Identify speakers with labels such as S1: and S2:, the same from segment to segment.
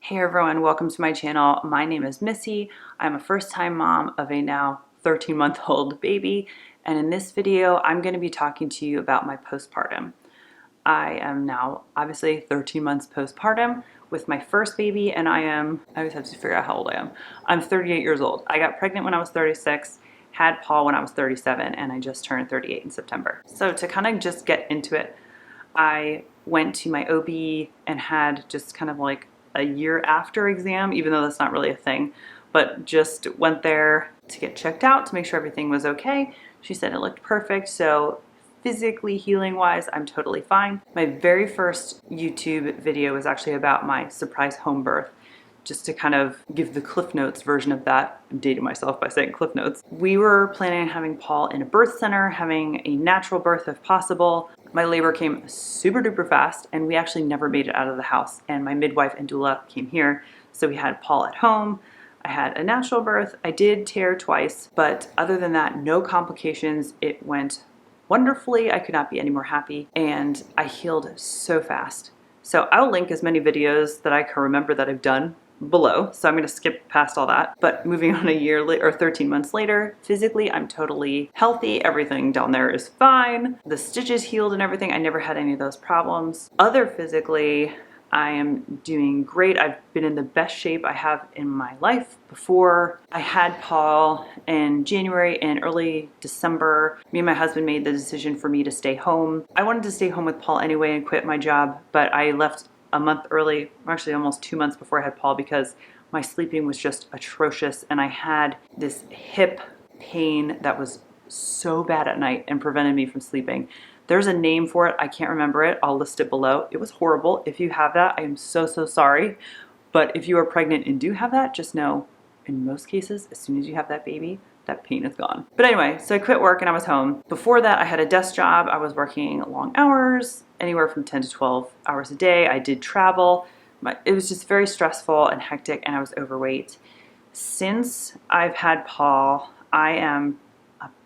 S1: Hey everyone, welcome to my channel. My name is Missy. I'm a first-time mom of a now 13-month-old baby, and in this video I'm going to be talking to you about my postpartum. I am now obviously 13 months postpartum with my first baby, and I always have to figure out how old I am. I'm 38 years old. I got pregnant when I was 36, had Paul when I was 37, and I just turned 38 in September. So to kind of just get into it, I went to my OB and had just kind of like a year after exam, even though that's not really a thing, but just went there to get checked out to make sure everything was okay. She said it looked perfect, so physically healing wise, I'm totally fine. My very first YouTube video was actually about my surprise home birth, just to kind of give the Cliff Notes version of that. I'm dating myself by saying Cliff Notes. We were planning on having Paul in a birth center, having a natural birth if possible. My labor came super duper fast, and we actually never made it out of the house. And my midwife and doula came here, so we had Paul at home. I had a natural birth. I did tear twice, but other than that, no complications. It went wonderfully. I could not be any more happy, and I healed so fast. So I'll link as many videos that I can remember that I've done below, so I'm going to skip past all that. But moving on a year or 13 months later, physically I'm totally healthy. Everything down there is fine. The stitches healed and everything. I never had any of those problems. Other physically, I am doing great. I've been in the best shape I have in my life. Before I had Paul in January and early December, me and my husband made the decision for me to stay home. I wanted to stay home with Paul anyway and quit my job, but I left a month early, actually almost 2 months before I had Paul, because my sleeping was just atrocious, and I had this hip pain that was so bad at night and prevented me from sleeping. There's a name for it. I can't remember it. I'll list it below. It was horrible. If you have that, I am so sorry. But if you are pregnant and do have that, just know in most cases, as soon as you have that baby, that pain is gone. But anyway, so I quit work and I was home. Before that, I had a desk job. I was working long hours, anywhere from 10 to 12 hours a day. I did travel. It was just very stressful and hectic, and I was overweight. Since I've had Paul, I'm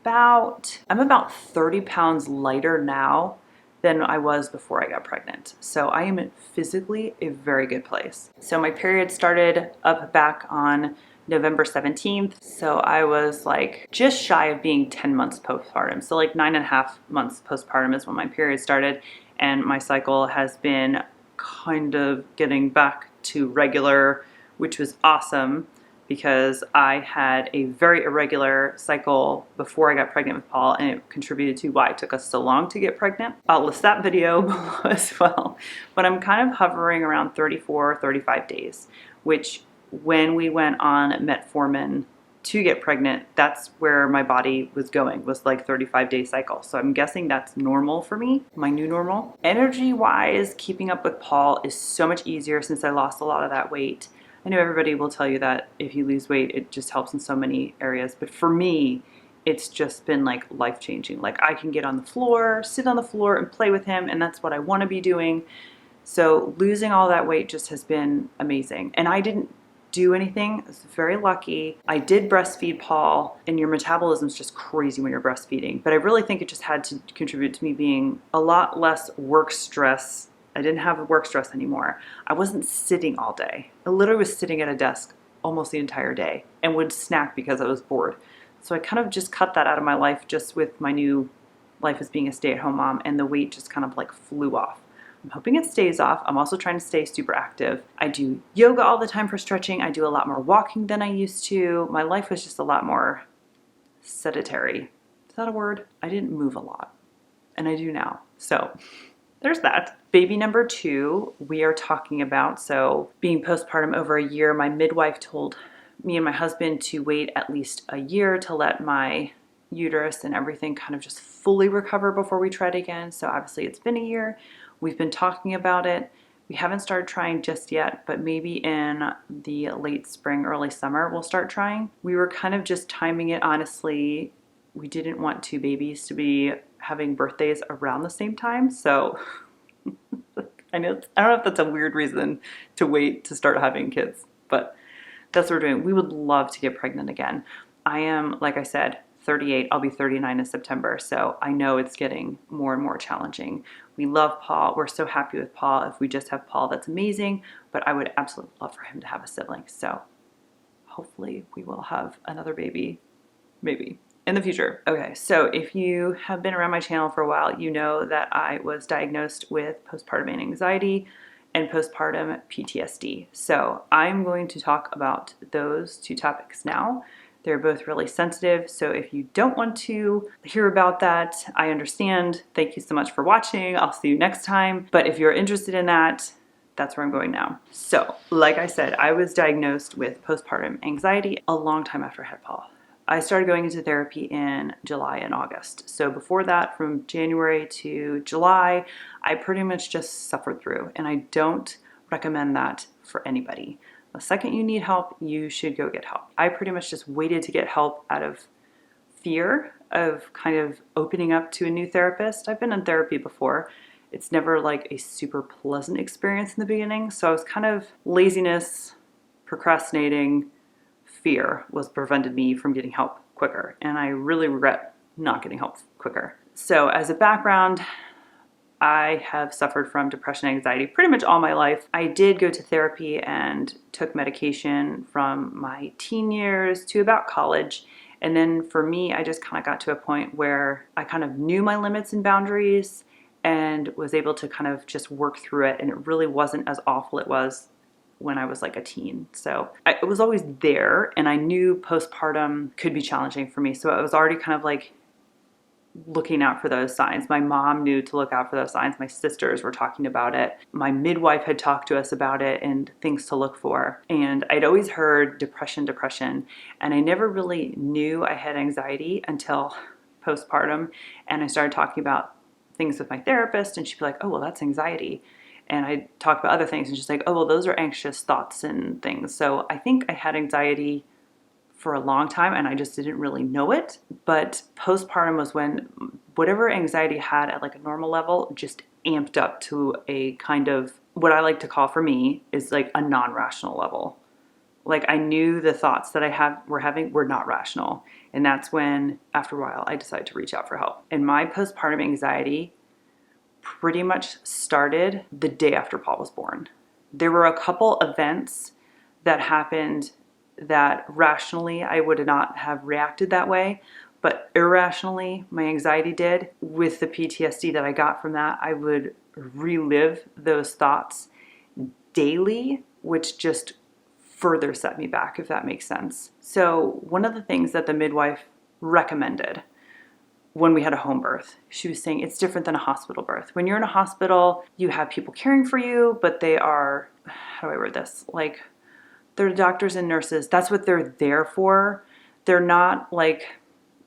S1: about 30 pounds lighter now than I was before I got pregnant. So I am in physically a very good place. So my period started up back on November 17th. So I was like just shy of being 10 months postpartum. So like 9.5 months postpartum is when my period started. And my cycle has been kind of getting back to regular, which was awesome, because I had a very irregular cycle before I got pregnant with Paul, and it contributed to why it took us so long to get pregnant. I'll list that video below as well. But I'm kind of hovering around 34, 35 days, which when we went on metformin to get pregnant, that's where my body was going, was like 35-day cycle. So I'm guessing that's normal for me, my new normal. Energy-wise, keeping up with Paul is so much easier since I lost a lot of that weight. I know everybody will tell you that if you lose weight, it just helps in so many areas. But for me, it's just been like life-changing. Like I can get on the floor, sit on the floor and play with him, and that's what I want to be doing. So losing all that weight just has been amazing. And I didn't do anything. I was very lucky. I did breastfeed Paul, and your metabolism is just crazy when you're breastfeeding. But I really think it just had to contribute to me being a lot less work stress. I didn't have work stress anymore. I wasn't sitting all day. I literally was sitting at a desk almost the entire day and would snack because I was bored. So I kind of just cut that out of my life just with my new life as being a stay-at-home mom, and the weight just kind of like flew off. I'm hoping it stays off. I'm also trying to stay super active. I do yoga all the time for stretching. I do a lot more walking than I used to. My life was just a lot more sedentary. Is that a word? I didn't move a lot, and I do now. So there's that. Baby number 2, we are talking about. So being postpartum over a year, my midwife told me and my husband to wait at least a year to let my uterus and everything kind of just fully recover before we tried again. So obviously it's been a year. We've been talking about it. We haven't started trying just yet, but maybe in the late spring, early summer, we'll start trying. We were kind of just timing it, honestly. We didn't want 2 babies to be having birthdays around the same time. So I don't know if that's a weird reason to wait to start having kids, but that's what we're doing. We would love to get pregnant again. I am, like I said, 38. I'll be 39 in September. So I know it's getting more and more challenging. We love Paul. We're so happy with Paul. If we just have Paul, that's amazing. But I would absolutely love for him to have a sibling. So hopefully we will have another baby, maybe, in the future. Okay, so if you have been around my channel for a while, you know that I was diagnosed with postpartum anxiety and postpartum PTSD. So I'm going to talk about those two topics now. They're both really sensitive, so if you don't want to hear about that, I understand. Thank you so much for watching. I'll see you next time. But if you're interested in that, that's where I'm going now. So, like I said, I was diagnosed with postpartum anxiety a long time after I had Paul. I started going into therapy in July and August. So before that, from January to July, I pretty much just suffered through, and I don't recommend that for anybody. The second you need help, you should go get help. I pretty much just waited to get help out of fear of kind of opening up to a new therapist. I've been in therapy before. It's never like a super pleasant experience in the beginning. So I was kind of laziness, procrastinating, fear was prevented me from getting help quicker. And I really regret not getting help quicker. So as a background, I have suffered from depression and anxiety pretty much all my life. I did go to therapy and took medication from my teen years to about college. And then for me, I just kind of got to a point where I kind of knew my limits and boundaries and was able to kind of just work through it. And it really wasn't as awful it was when I was like a teen. So it was always there, and I knew postpartum could be challenging for me. So I was already kind of like looking out for those signs. My mom knew to look out for those signs. My sisters were talking about it. My midwife had talked to us about it and things to look for. And I'd always heard depression, and I never really knew I had anxiety until postpartum. And I started talking about things with my therapist, and she'd be like, oh, well, that's anxiety. And I talked about other things, and she's like, oh, well, those are anxious thoughts and things. So I think I had anxiety for a long time, and I just didn't really know it. But postpartum was when whatever anxiety I had at like a normal level just amped up to a kind of, what I like to call for me is like a non-rational level. Like I knew the thoughts that were having were not rational. And that's when, after a while, I decided to reach out for help. And my postpartum anxiety pretty much started the day after Paul was born. There were a couple events that happened that rationally I would not have reacted that way, but irrationally my anxiety did. With the PTSD that I got from that, I would relive those thoughts daily, which just further set me back, if that makes sense. So one of the things that the midwife recommended when we had a home birth, she was saying it's different than a hospital birth. When you're in a hospital, you have people caring for you, but they are, how do I word this? Like, they're doctors and nurses. That's what they're there for. They're not like,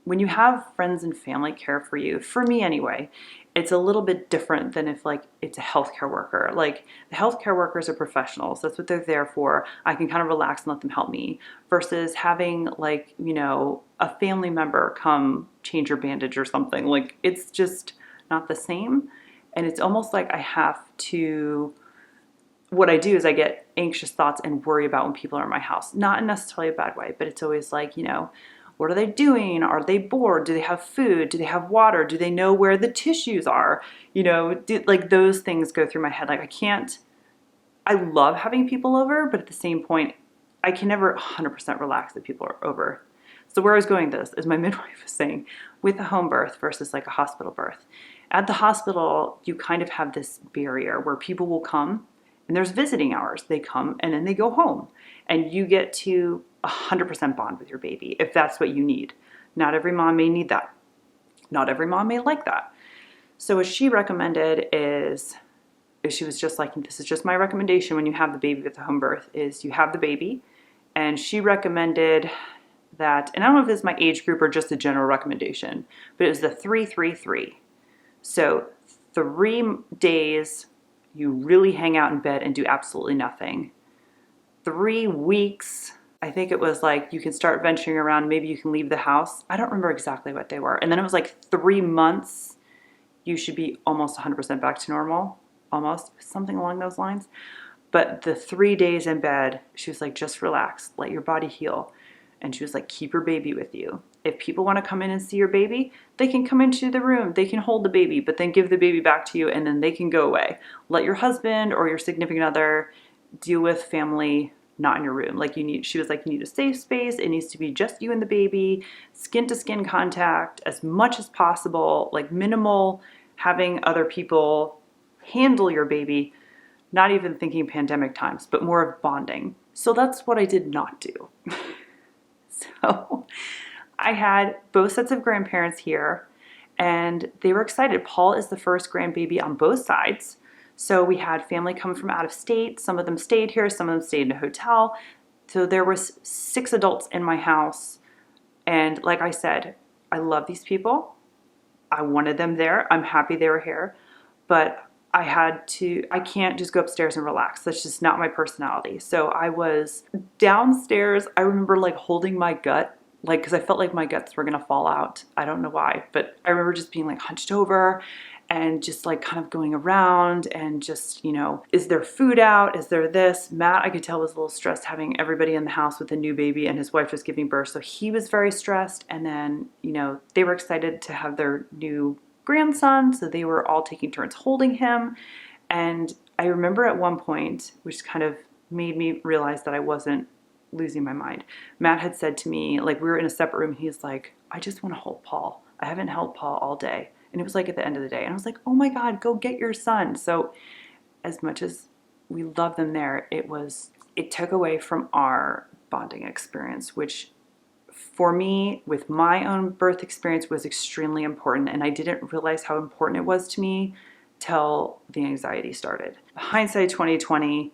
S1: when you have friends and family care for you, for me anyway, it's a little bit different than if like it's a healthcare worker. Like the healthcare workers are professionals. That's what they're there for. I can kind of relax and let them help me, versus having like, you know, a family member come change your bandage or something. Like it's just not the same. And it's almost like I have to, what I do is I get anxious thoughts and worry about when people are in my house. Not necessarily a bad way, but it's always like, you know, what are they doing? Are they bored? Do they have food? Do they have water? Do they know where the tissues are? You know, like those things go through my head. Like I love having people over, but at the same point, I can never 100% relax if people are over. So where I was going with this is my midwife was saying, with a home birth versus like a hospital birth. At the hospital, you kind of have this barrier where people will come and there's visiting hours. They come and then they go home, and you get to 100% bond with your baby if that's what you need. Not every mom may need that. Not every mom may like that. So what she recommended is she was just like, this is just my recommendation when you have the baby with the home birth, is you have the baby. And she recommended that, and I don't know if this is my age group or just a general recommendation, but it was the 3-3-3. So 3 days you really hang out in bed and do absolutely nothing. 3 weeks, I think it was like you can start venturing around, maybe you can leave the house. I don't remember exactly what they were. And then it was like 3 months, you should be almost 100% back to normal, almost, something along those lines. But the 3 days in bed, she was like, just relax, let your body heal. And she was like, keep your baby with you. If people want to come in and see your baby, they can come into the room, they can hold the baby, but then give the baby back to you and then they can go away. Let your husband or your significant other deal with family not in your room. Like she was like, you need a safe space. It needs to be just you and the baby, skin to skin contact as much as possible, like minimal having other people handle your baby, not even thinking pandemic times, but more of bonding. So that's what I did not do. So I had both sets of grandparents here and they were excited. Paul is the first grandbaby on both sides. So we had family come from out of state. Some of them stayed here, some of them stayed in a hotel. So there was 6 adults in my house. And like I said, I love these people. I wanted them there. I'm happy they were here. But I can't just go upstairs and relax. That's just not my personality. So I was downstairs. I remember like holding my gut, like, because I felt like my guts were going to fall out. I don't know why, but I remember just being like hunched over and just like kind of going around and just, is there food out? Is there this? Matt, I could tell, was a little stressed having everybody in the house with a new baby, and his wife was giving birth. So he was very stressed. And then, they were excited to have their new grandson. So they were all taking turns holding him. And I remember at one point, which kind of made me realize that I wasn't losing my mind. Matt had said to me, like, we were in a separate room. He's like, I just want to hold Paul. I haven't held Paul all day. And it was like at the end of the day. And I was like, oh my God, go get your son. So as much as we love them there, it took away from our bonding experience, which for me, with my own birth experience, was extremely important. And I didn't realize how important it was to me till the anxiety started. Hindsight 2020,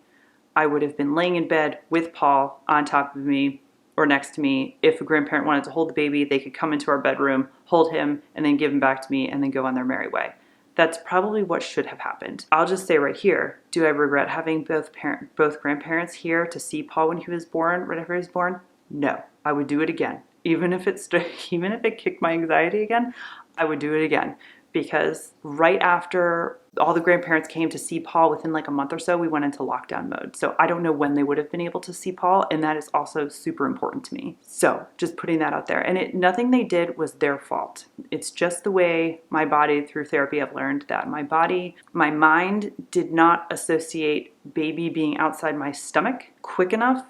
S1: I would have been laying in bed with Paul on top of me or next to me. If a grandparent wanted to hold the baby, they could come into our bedroom, hold him, and then give him back to me and then go on their merry way. That's probably what should have happened. I'll just say right here, do I regret having both grandparents here to see Paul when he was born, right after he was born? No, I would do it again. Even if it kicked my anxiety again, I would do it again. Because right after all the grandparents came to see Paul, within like a month or so, we went into lockdown mode. So I don't know when they would have been able to see Paul, and that is also super important to me. So just putting that out there. And nothing they did was their fault. It's just the way my body, through therapy, I've learned that my mind did not associate baby being outside my stomach quick enough,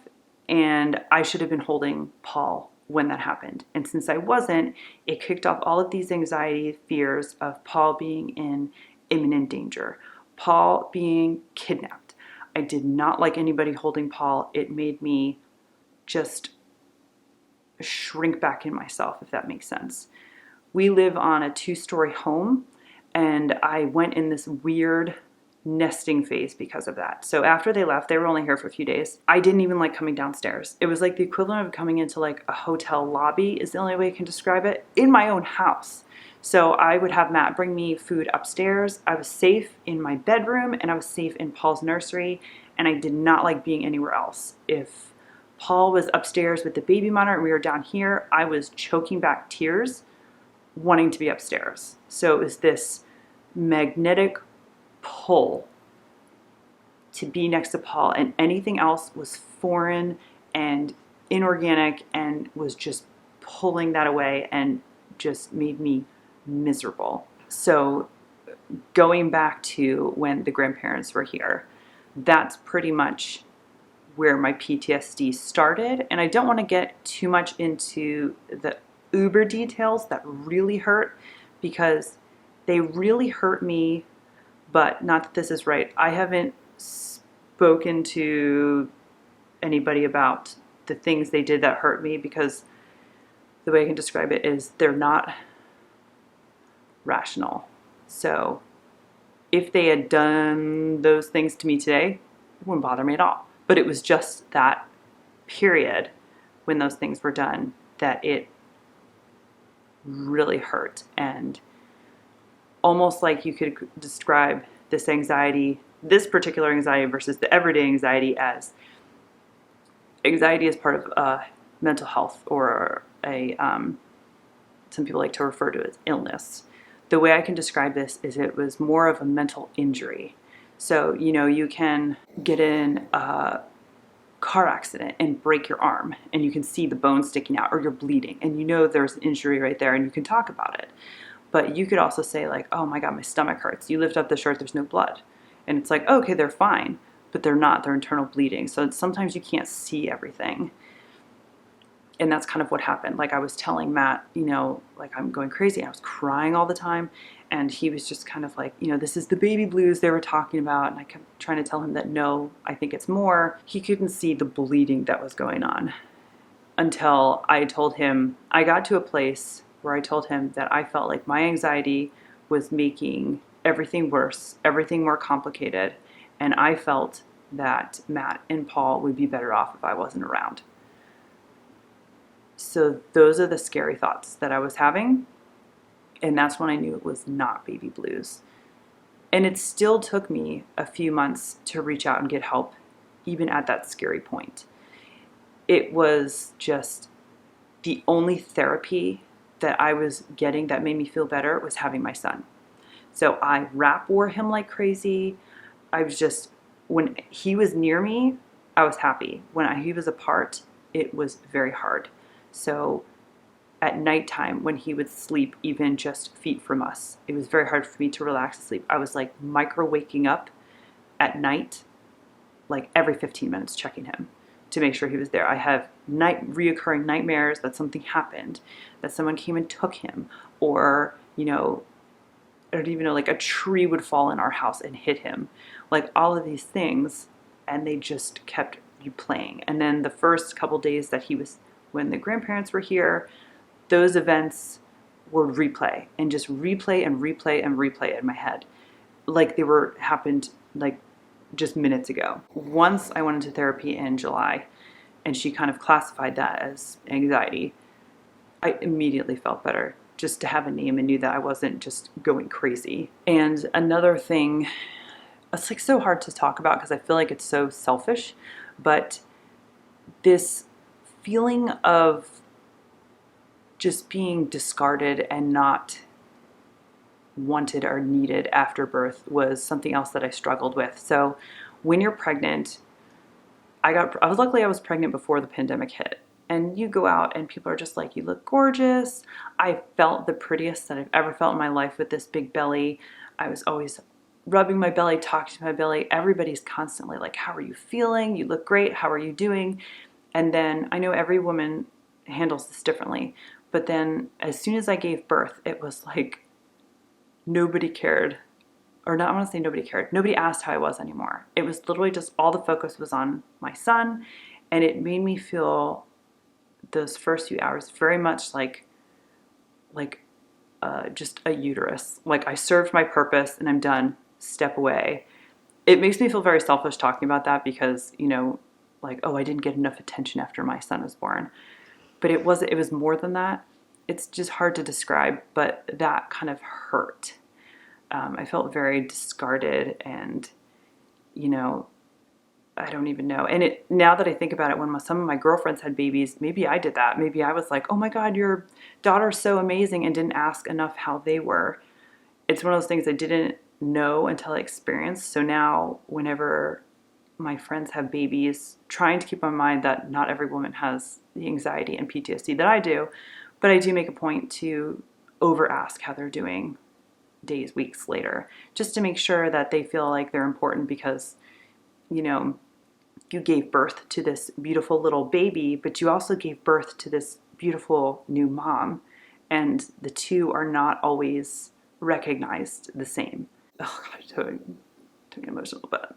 S1: and I should have been holding Paul when that happened. And since I wasn't, it kicked off all of these anxiety fears of Paul being in imminent danger, Paul being kidnapped. I did not like anybody holding Paul. It made me just shrink back in myself, if that makes sense. We live on a 2-story home, and I went in this weird nesting phase because of that. So after they left, they were only here for a few days. I didn't even like coming downstairs. It was like the equivalent of coming into like a hotel lobby, is the only way I can describe it, in my own house. So I would have Matt bring me food upstairs. I was safe in my bedroom and I was safe in Paul's nursery, and I did not like being anywhere else. If Paul was upstairs with the baby monitor and we were down here, I was choking back tears wanting to be upstairs. So it was this magnetic pull to be next to Paul, and anything else was foreign and inorganic and was just pulling that away and just made me miserable. So going back to when the grandparents were here, that's pretty much where my PTSD started. And I don't want to get too much into the uber details that really hurt, because they really hurt me. But not that this is right. I haven't spoken to anybody about the things they did that hurt me, because the way I can describe it is they're not rational. So if they had done those things to me today, it wouldn't bother me at all. But it was just that period when those things were done that it really hurt. And almost like you could describe this anxiety, this particular anxiety versus the everyday anxiety, as anxiety is part of mental health, or some people like to refer to it as illness. The way I can describe this is it was more of a mental injury. So, you can get in a car accident and break your arm and you can see the bone sticking out, or you're bleeding and you know there's an injury right there and you can talk about it. But you could also say like, oh my God, my stomach hurts. You lift up the shirt, there's no blood. And it's like, okay, they're fine, but they're not, they're internal bleeding. So sometimes you can't see everything. And that's kind of what happened. Like I was telling Matt, like I'm going crazy. I was crying all the time. And he was just kind of like, this is the baby blues they were talking about. And I kept trying to tell him that no, I think it's more. He couldn't see the bleeding that was going on until I told him, I got to a place where I told him that I felt like my anxiety was making everything worse, everything more complicated. And I felt that Matt and Paul would be better off if I wasn't around. So those are the scary thoughts that I was having. And that's when I knew it was not baby blues. And it still took me a few months to reach out and get help, even at that scary point. It was just the only therapy that I was getting that made me feel better was having my son. So I rap wore him like crazy. When he was near me, I was happy. When he was apart, it was very hard. So at nighttime when he would sleep even just feet from us, it was very hard for me to relax and sleep. I was like micro waking up at night, like every 15 minutes checking him to make sure he was there. I have reoccurring nightmares that something happened, that someone came and took him, or, I don't even know, like a tree would fall in our house and hit him. Like all of these things, and they just kept replaying. And then the first couple days that when the grandparents were here, those events would replay and just replay and replay and replay in my head. Like they happened like just minutes ago. Once I went into therapy in July and she kind of classified that as anxiety, I immediately felt better just to have a name and knew that I wasn't just going crazy. And another thing, it's like so hard to talk about because I feel like it's so selfish, but this feeling of just being discarded and not wanted or needed after birth was something else that I struggled with. So when you're pregnant, I was pregnant before the pandemic hit. And you go out and people are just like, you look gorgeous. I felt the prettiest that I've ever felt in my life with this big belly. I was always rubbing my belly, talking to my belly. Everybody's constantly like, how are you feeling? You look great. How are you doing? And then I know every woman handles this differently. But then as soon as I gave birth, it was like nobody cared. Or not, I want to say nobody cared. Nobody asked how I was anymore. It was literally just all the focus was on my son. And it made me feel those first few hours very much like just a uterus. Like I served my purpose and I'm done. Step away. It makes me feel very selfish talking about that because, like, oh, I didn't get enough attention after my son was born. But it was more than that. It's just hard to describe, but that kind of hurt. I felt very discarded and, I don't even know. And now that I think about it, when some of my girlfriends had babies, maybe I did that. Maybe I was like, oh my God, your daughter's so amazing, and didn't ask enough how they were. It's one of those things I didn't know until I experienced. So now whenever my friends have babies, trying to keep in mind that not every woman has the anxiety and PTSD that I do, but I do make a point to over ask how they're doing days, weeks later, just to make sure that they feel like they're important because, you gave birth to this beautiful little baby, but you also gave birth to this beautiful new mom, and the two are not always recognized the same. Oh God, it took me emotional, but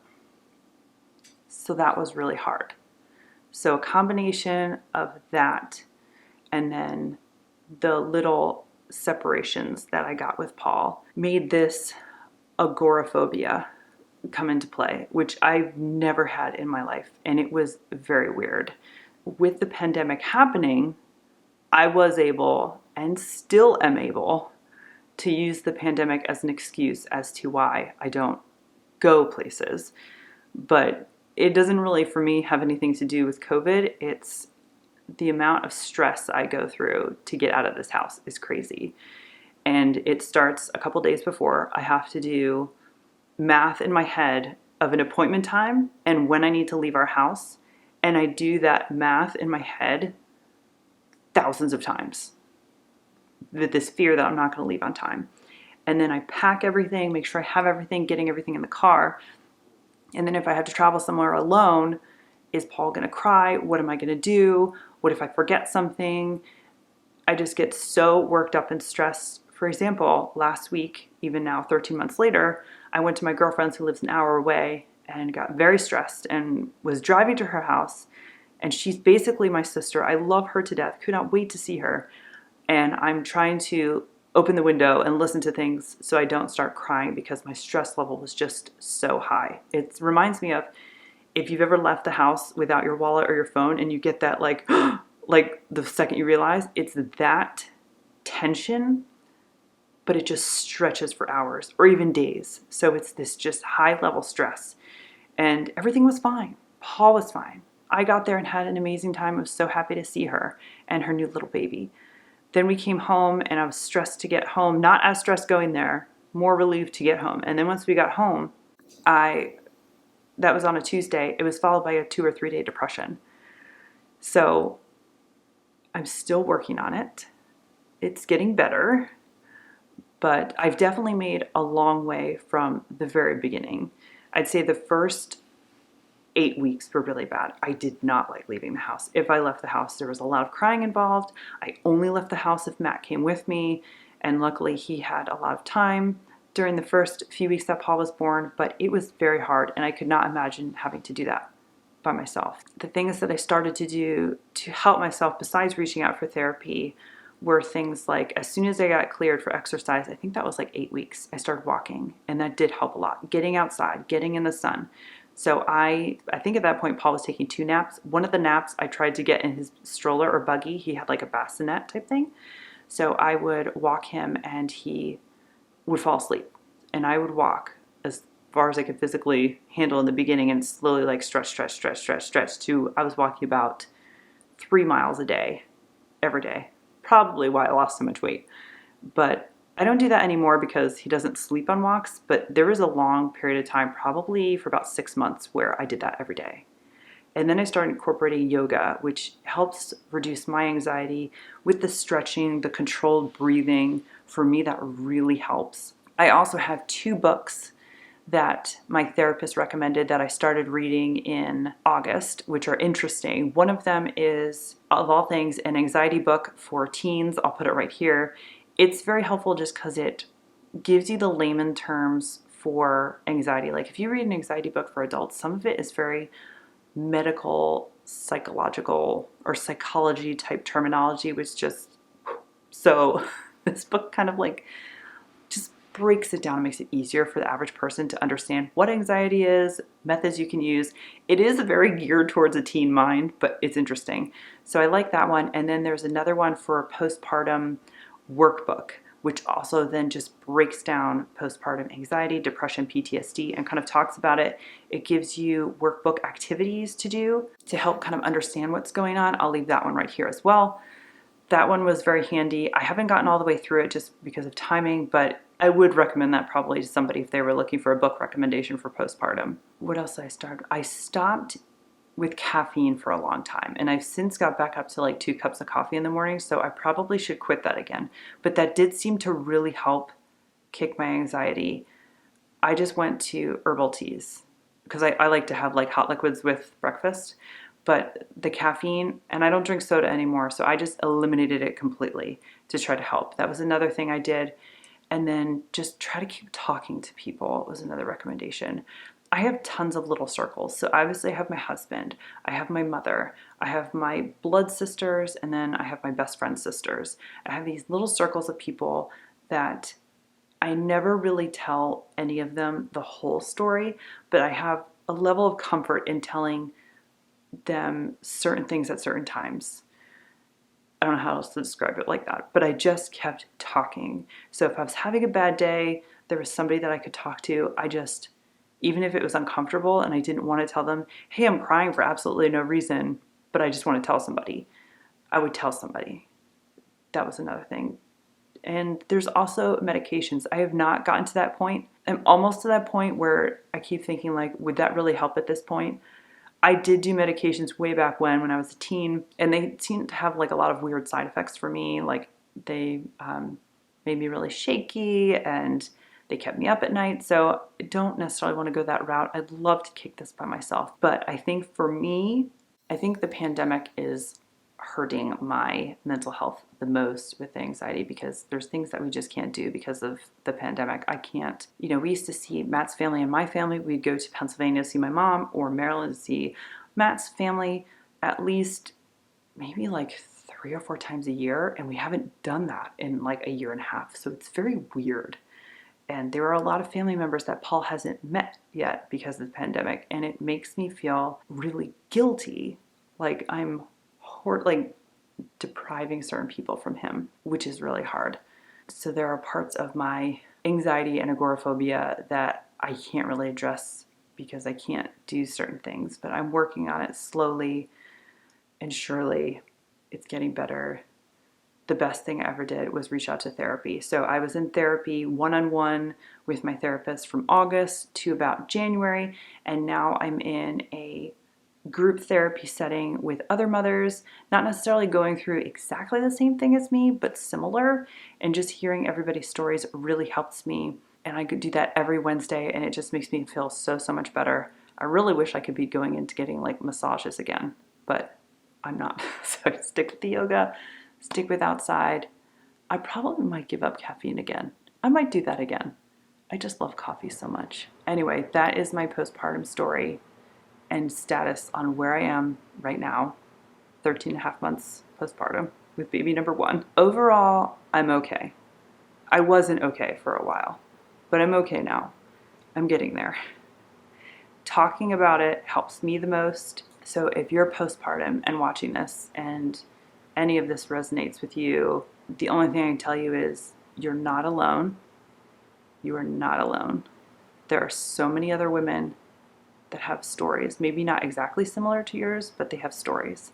S1: so that was really hard. So a combination of that and then the little separations that I got with Paul made this agoraphobia come into play, which I've never had in my life. And it was very weird. With the pandemic happening, I was able and still am able to use the pandemic as an excuse as to why I don't go places. But it doesn't really, for me, have anything to do with COVID. It's the amount of stress I go through to get out of this house is crazy. And it starts a couple days before. I have to do math in my head of an appointment time and when I need to leave our house. And I do that math in my head thousands of times with this fear that I'm not going to leave on time. And then I pack everything, make sure I have everything, getting everything in the car. And then if I have to travel somewhere alone, is Paul going to cry? What am I going to do? What if I forget something? I just get so worked up and stressed. For example, last week, even now 13 months later, I went to my girlfriend's who lives an hour away and got very stressed and was driving to her house. And she's basically my sister. I love her to death. Could not wait to see her. And I'm trying to open the window and listen to things so I don't start crying because my stress level was just so high. It reminds me of if you've ever left the house without your wallet or your phone and you get that like the second you realize, it's that tension, but it just stretches for hours or even days. So it's this just high level stress. And everything was fine. Paul was fine. I got there and had an amazing time. I was so happy to see her and her new little baby. Then we came home and I was stressed to get home. Not as stressed going there, more relieved to get home. And then once we got home, that was on a Tuesday. It was followed by a 2 or 3 day depression. So I'm still working on it. It's getting better, but I've definitely made a long way from the very beginning. I'd say the first 8 weeks were really bad. I did not like leaving the house. If I left the house, there was a lot of crying involved. I only left the house if Matt came with me, and luckily he had a lot of time during the first few weeks that Paul was born, but it was very hard, and I could not imagine having to do that by myself. The things that I started to do to help myself besides reaching out for therapy were things like, as soon as I got cleared for exercise, I think that was like 8 weeks, I started walking, and that did help a lot. Getting outside, getting in the sun. So I think at that point, Paul was taking 2 naps. One of the naps I tried to get in his stroller or buggy. He had like a bassinet type thing. So I would walk him and he would fall asleep. And I would walk as far as I could physically handle in the beginning and slowly like stretch to, I was walking about 3 miles a day, every day. Probably why I lost so much weight. But I don't do that anymore because he doesn't sleep on walks, but there was a long period of time, probably for about 6 months, where I did that every day. And then I started incorporating yoga, which helps reduce my anxiety with the stretching, the controlled breathing. For me, that really helps. I also have 2 books that my therapist recommended that I started reading in August, which are interesting. One of them is, of all things, an anxiety book for teens. I'll put it right here. It's very helpful just because it gives you the layman terms for anxiety. Like if you read an anxiety book for adults, some of it is very medical, psychological, or psychology type terminology, which just, so this book kind of like just breaks it down and makes it easier for the average person to understand what anxiety is, methods you can use. It is very geared towards a teen mind, but it's interesting. So I like that one. And then there's another one for a postpartum workbook, which also then just breaks down postpartum anxiety, depression, PTSD, and kind of talks about it. It gives you workbook activities to do to help kind of understand what's going on. I'll leave that one right here as well. That one was very handy. I haven't gotten all the way through it just because of timing, but I would recommend that probably to somebody if they were looking for a book recommendation for postpartum. What else did I start? I stopped with caffeine for a long time, and I've since got back up to like 2 cups of coffee in the morning, so I probably should quit that again. But that did seem to really help kick my anxiety. I just went to herbal teas because I like to have like hot liquids with breakfast, but the caffeine, and I don't drink soda anymore, so I just eliminated it completely to try to help. That was another thing I did. And then just try to keep talking to people was another recommendation. I have tons of little circles. So obviously I have my husband, I have my mother, I have my blood sisters, and then I have my best friend's sisters. I have these little circles of people that I never really tell any of them the whole story, but I have a level of comfort in telling them certain things at certain times. I don't know how else to describe it like that, but I just kept talking. So if I was having a bad day, there was somebody that I could talk to. Even if it was uncomfortable and I didn't want to tell them, hey, I'm crying for absolutely no reason, but I just want to tell somebody, I would tell somebody. That was another thing. And there's also medications. I have not gotten to that point. I'm almost to that point where I keep thinking like, would that really help at this point? I did do medications way back when I was a teen, and they seemed to have like a lot of weird side effects for me. Like they made me really shaky and they kept me up at night. So I don't necessarily want to go that route. I'd love to kick this by myself. But I think for me, I think the pandemic is hurting my mental health the most with anxiety, because there's things that we just can't do because of the pandemic. I can't, we used to see Matt's family and my family. We'd go to Pennsylvania to see my mom, or Maryland to see Matt's family, at least maybe like 3 or 4 times a year. And we haven't done that in like a year and a half. So it's very weird. And there are a lot of family members that Paul hasn't met yet because of the pandemic. And it makes me feel really guilty. Like I'm like depriving certain people from him, which is really hard. So there are parts of my anxiety and agoraphobia that I can't really address because I can't do certain things, but I'm working on it slowly and surely. It's getting better. The best thing I ever did was reach out to therapy. So I was in therapy one-on-one with my therapist from August to about January, and now I'm in a group therapy setting with other mothers, not necessarily going through exactly the same thing as me, but similar, and just hearing everybody's stories really helps me. And I could do that every Wednesday, and it just makes me feel so much better. I really wish I could be going into getting like massages again, but I'm not. So I stick with the yoga, stick with outside. I probably might give up caffeine again. I might do that again. I just love coffee so much. Anyway, that is my postpartum story and status on where I am right now, 13 and a half months postpartum with baby number 1. Overall, I'm okay. I wasn't okay for a while, but I'm okay now. I'm getting there. Talking about it helps me the most. So if you're postpartum and watching this and any of this resonates with you, the only thing I can tell you is you're not alone. You are not alone. There are so many other women that have stories, maybe not exactly similar to yours, but they have stories.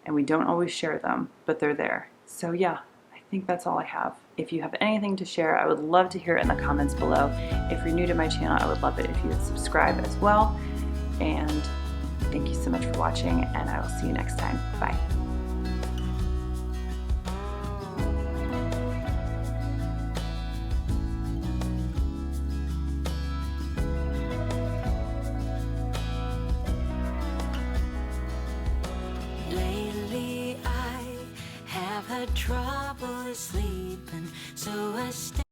S1: And we don't always share them, but they're there. So yeah, I think that's all I have. If you have anything to share, I would love to hear it in the comments below. If you're new to my channel, I would love it if you would subscribe as well. And thank you so much for watching, and I will see you next time. Bye.
S2: Lately I have had trouble sleeping, so I stay